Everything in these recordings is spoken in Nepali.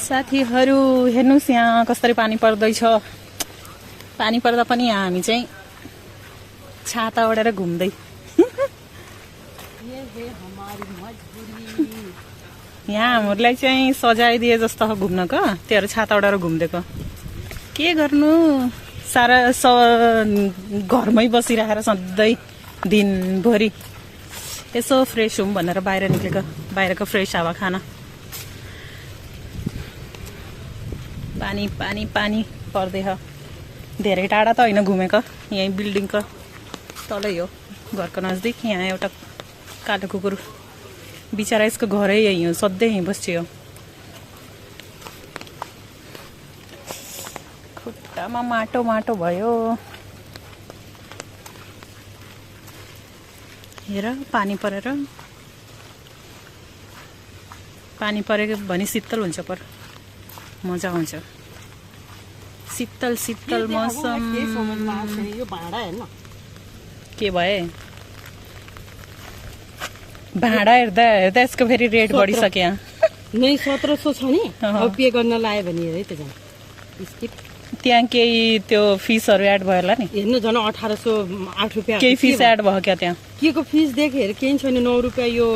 साथीहरु हेर्नुस् यहाँ कसरी पानी पर्दैछ। पानी पर्दा पनि यहाँ हामी चाहिँ छाता ओढेर घुम्दै। यहाँ हामीहरूलाई चाहिँ सजाइदिए जस्तो घुम्न क त्योहरू छाता ओढेर घुम्देको। के गर्नु सारा घरमै बसिरहेर सधैँ दिनभरि यसो फ्रेस हुम भनेर बाहिर निक्लेको, बाहिरको फ्रेस हावा खान। पानी पानी पानी पर्दै छ। धेरै टाढा त होइन घुमेको, यही बिल्डिङको तलै हो घरको नजिक। यहाँ एउटा कालो कुकुर बिचरा, यसको घरै यही हो, सधैँ यहीँ बस्यो। खुट्टामा माटो माटो भयो। हेर पानी परेर, पानी परेको भने शीतल हुन्छ, पर मजा आउँछ। शीतल शीतल मौसम। के भए भाडा हेर्दा हेर्दा यसको फेरि रेट बढिसक्यो। नै 1700 छ नि, अब पे गर्न लायो भने हेरे त जान बिस्किट। त्यहाँ केही त्यो फिसहरु एड भयो होला नि। हेर्नु जन 1808 रुपैयाँ केही फिस एड भयो क्या त्यहाँ? के को फिस देखे हेर, केही छैन। 9 रुपैयाँ यो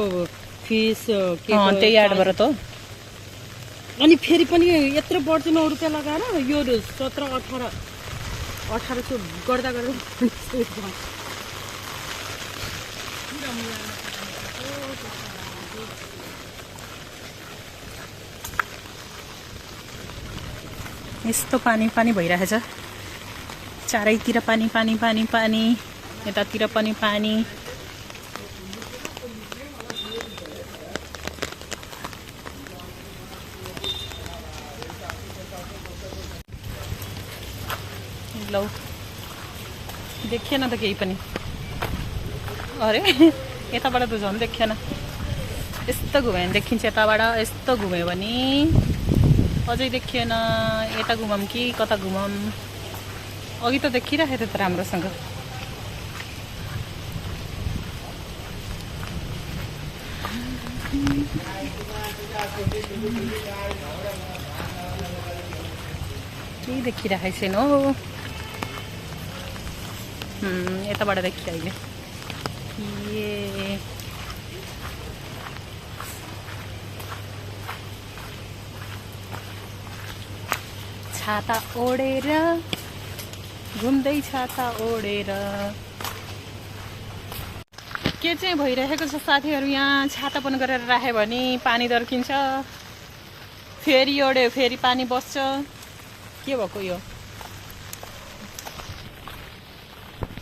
फिस के को त्यही एड भएर त। अनि फेरि पनि यत्रो बढ्छ 9 रुपैयाँ लगाएर यो 17 1800 गर्दा गर्दा यस्तो पानी पानी भइरहेछ। चारैतिर पानी पानी पानी पानी, यतातिर पनि पानी। लौ देखिएन त केही पनि। अरे यताबाट त झन् देखिएन। यस्तो घुम्यो भने देखिन्छ, यताबाट यस्तो घुम्यो भने अझै देखिएन। यता घुमौँ कि कता घुमौँ? अघि त देखिरहेको थियो त राम्रोसँग। केही देखिरहेको छैन हो। यताबाट देखियो अहिले। छाता ओढेर घुम्दै, छाता ओढेर। के चाहिँ भइरहेको छ साथीहरु, यहाँ छाता पनि गरेर राख्यो भने पानी दर्किन्छ, फेरि ओढ्यो फेरि पानी बस्छ। के भएको यो?